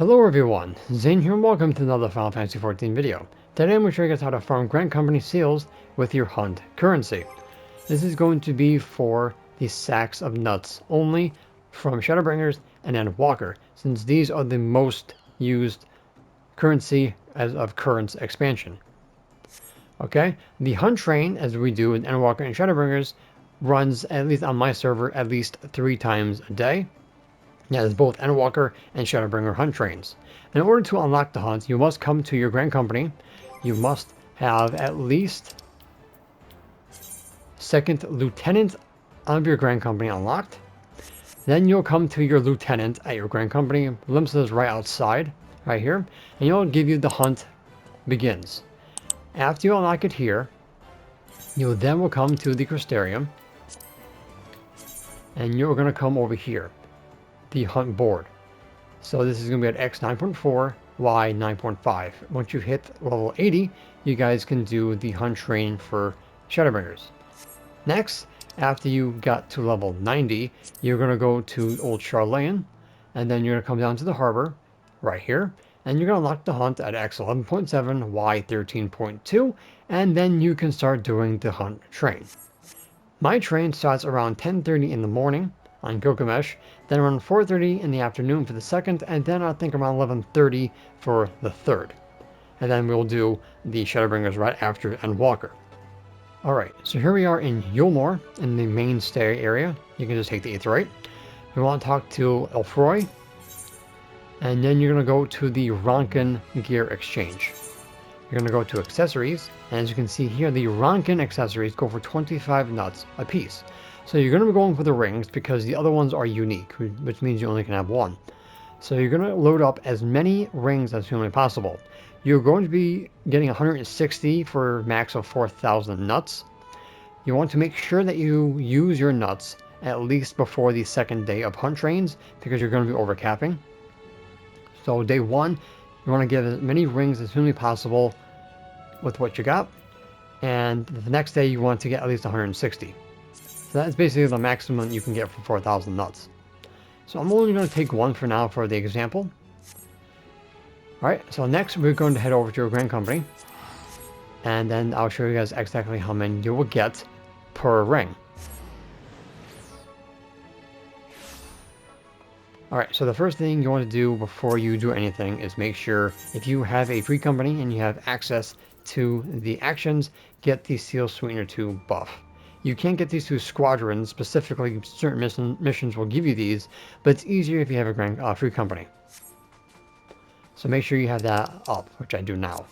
Hello everyone, Zane here and welcome to another Final Fantasy XIV video. Today I'm going to show you guys how to farm Grand Company seals with your hunt currency. This is going to be for the sacks of nuts only from Shadowbringers and endwalker, since these are the most used currency as of current expansion. Okay, the hunt train, as we do in endwalker and Shadowbringers, runs, at least on my server, at least 3 times a day. That is both endwalker and Shadowbringer hunt trains. In order to unlock the hunt, you must come to your Grand Company. You must have at least second lieutenant of your Grand Company unlocked. Then you'll come to your lieutenant at your Grand Company. Limsa is right outside, right here, and it'll give you the hunt begins. After you unlock it here, you then will come to the Crystarium, and you're going to come over here, the hunt board. So this is going to be at X 9.4, Y 9.5. Once you hit level 80, you guys can do the hunt train for Shadowbringers. Next, after you got to level 90, you're going to go to Old Charlayan, and then you're going to come down to the harbor, right here, and you're going to unlock the hunt at X 11.7, Y 13.2, and then you can start doing the hunt train. My train starts around 10:30 in the morning on Gilgamesh, then around 4:30 in the afternoon for the second, and then I think around 11:30 for the third. And then we'll do the Shadowbringers right after endwalker. Alright, so here we are in llfroy, in the mainstay area. You can just take the 8th right. We want to talk to llfroy, and then you're going to go to the Ronkan gear exchange. You're going to go to accessories, and as you can see here, the Ronkan accessories go for 25 nuts a piece. So you're going to be going for the rings because the other ones are unique, which means you only can have one. So you're going to load up as many rings as humanly possible. You're going to be getting 160 for max of 4,000 nuts. You want to make sure that you use your nuts at least before the second day of hunt trains because you're going to be overcapping. So day 1, you want to get as many rings as humanly possible with what you got. And the next day you want to get at least 160. So that's basically the maximum you can get for 4,000 nuts. So I'm only going to take one for now for the example. Alright, so next we're going to head over to your Grand Company. And then I'll show you guys exactly how many you will get per ring. Alright, so the first thing you want to do before you do anything is make sure if you have a free company and you have access to the actions, get the Seal Sweetener 2 buff. You can't get these through squadrons, specifically certain missions will give you these, but it's easier if you have a free company. So make sure you have that up, which I do now.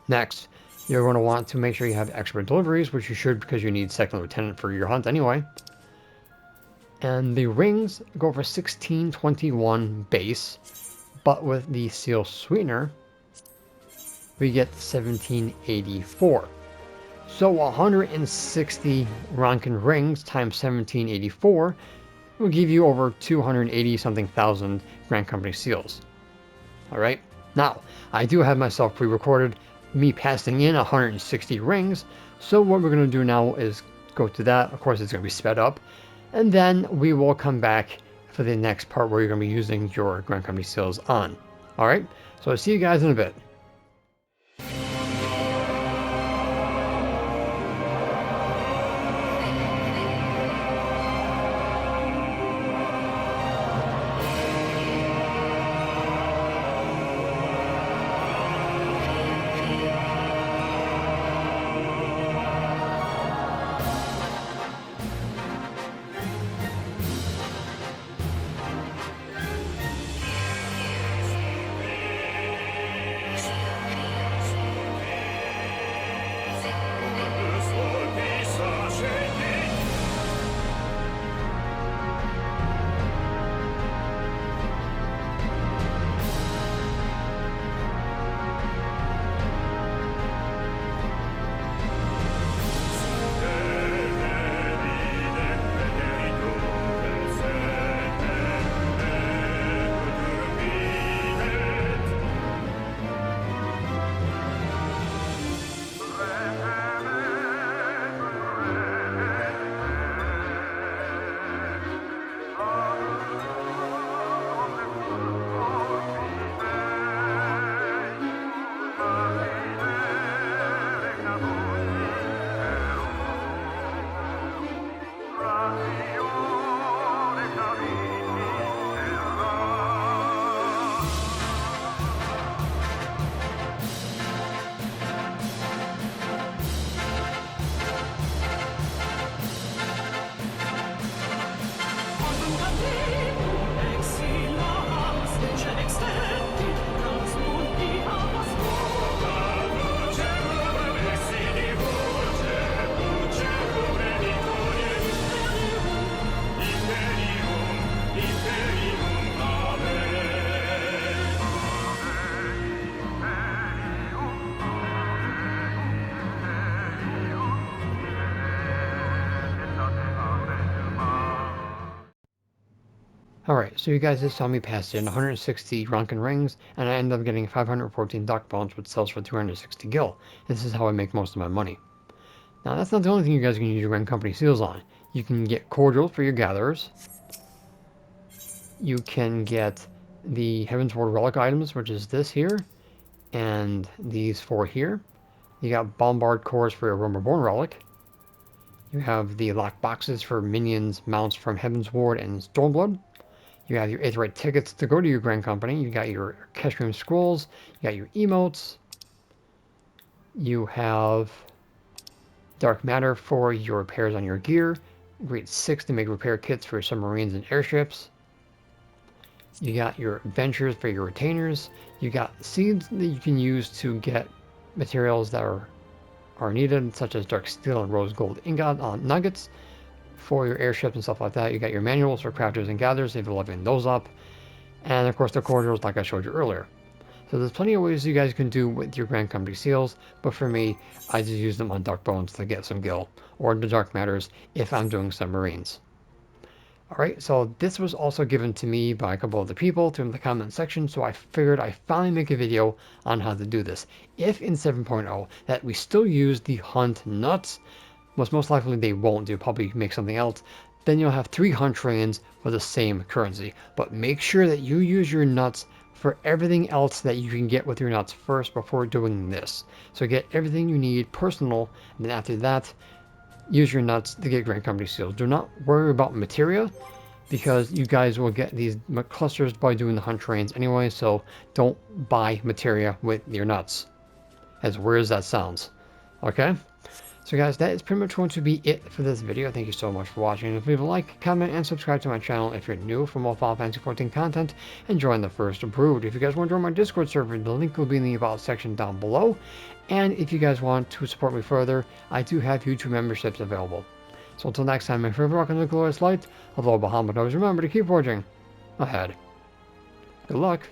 Next, you're going to want to make sure you have expert deliveries, which you should because you need second lieutenant for your hunt anyway. And the rings go for 1621 base, but with the Seal Sweetener, we get 1784. So 160 Ronkan rings times 1784 will give you over 280 something thousand Grand Company seals. Alright, now I do have myself pre-recorded me passing in 160 rings, so what we're going to do now is go to that. Of course it's going to be sped up, and then we will come back for the next part where you're going to be using your Grand Company seals on. Alright, so I'll see you guys in a bit. Alright, so you guys just saw me pass in 160 ronkan rings, and I ended up getting 514 duck bones, which sells for 260 gil. This is how I make most of my money. Now, that's not the only thing you guys can use your Grand Company seals on. You can get cordials for your gatherers. You can get the Heaven's Ward relic items, which is this here, and these four here. You got bombard cores for your Rumorborn relic. You have the lock boxes for minions, mounts from Heaven's Ward and Stormblood. You have your Aetheryte tickets to go to your Grand Company. You got your Keshrim scrolls. You got your emotes. You have Dark Matter for your repairs on your gear. Grade 6 to make repair kits for your submarines and airships. You got your adventures for your retainers. You got seeds that you can use to get materials that are needed, such as dark steel and rose gold ingot nuggets for your airships and stuff like that. You got your manuals for crafters and gatherers if you're leveling those up. And of course the corridors like I showed you earlier. So there's plenty of ways you guys can do with your Grand Company seals, but for me, I just use them on Dark Bones to get some gil, or the Dark Matters if I'm doing submarines. Alright, so this was also given to me by a couple of the people through the comment section, so I figured I'd finally make a video on how to do this. If in 7.0 that we still use the hunt nuts, most likely they won't, they'll probably make something else, then you'll have 3 hunt trains for the same currency. But make sure that you use your nuts for everything else that you can get with your nuts first before doing this. So get everything you need personal, and then after that, use your nuts to get Grand Company seals. Do not worry about materia, because you guys will get these clusters by doing the hunt trains anyway, so don't buy materia with your nuts. As weird as that sounds. Okay? So guys, that is pretty much going to be it for this video. Thank you so much for watching. If you leave a like, comment, and subscribe to my channel if you're new for more Final Fantasy XIV content, and join the First Brood. If you guys want to join my Discord server, the link will be in the About section down below. And if you guys want to support me further, I do have YouTube memberships available. So until next time, my favorite rock and the glorious light, although Bahamut, always remember to keep forging ahead. Good luck.